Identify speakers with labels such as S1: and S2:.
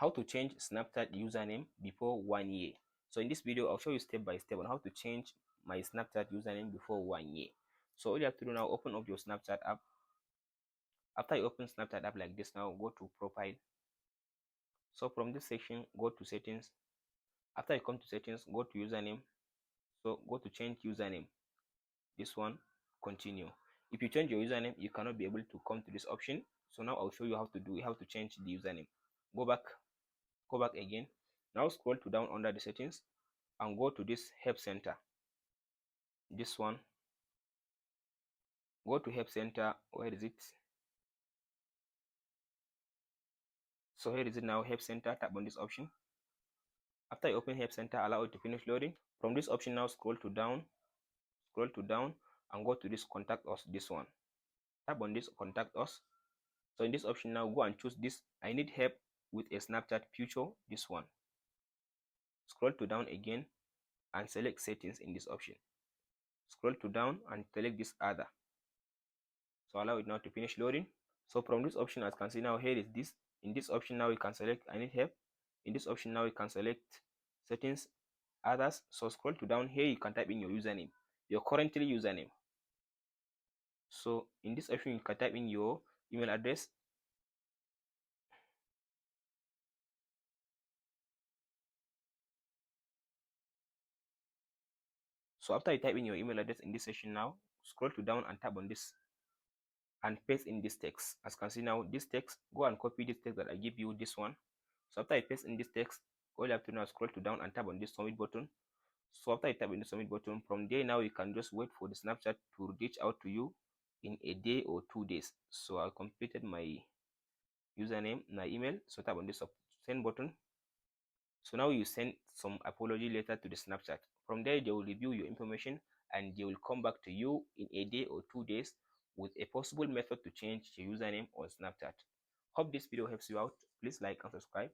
S1: How to change Snapchat username before 1 year. So in this video, I'll show you step by step on how to change my Snapchat username before 1 year. So all you have to do now, open up your Snapchat app. After you open Snapchat app like this, now go to profile. So from this section, go to settings. After you come to settings, go to username. So go to change username. This one, continue. If you change your username, you cannot be able to come to this option. So now I'll show you how to change the username. Go back again. Now scroll to down under the settings and go to this help center. This one, go to help center. Where is it? So here is it now, help center. Tap on this option. After you open help center, allow it to finish loading. From this option now, scroll to down and go to this contact us. This one, tap on this contact us. So in this option now, go and choose this I need help with a Snapchat future. This one, scroll to down again and select settings. In this option, scroll to down and select this other. So allow it now to finish loading. So from this option, as you can see now, here is this. In this option now, you can select I need help. In this option now, you can select settings, others. So scroll to down here, you can type in your username, your currently username. So in this option, you can type in your email address. So after you type in your email address in this section now, scroll to down and tap on this and paste in this text. As you can see now, this text, go and copy this text that I give you, this one. So after you paste in this text, all you have to now scroll to down and tap on this submit button. So after you tap on the submit button, from there now you can just wait for the Snapchat to reach out to you in a day or 2 days. So I completed my username, my email. So tap on this send button. So now you send some apology letter to the Snapchat. From there, they will review your information and they will come back to you in a day or 2 days with a possible method to change your username on Snapchat. Hope this video helps you out. Please like and subscribe.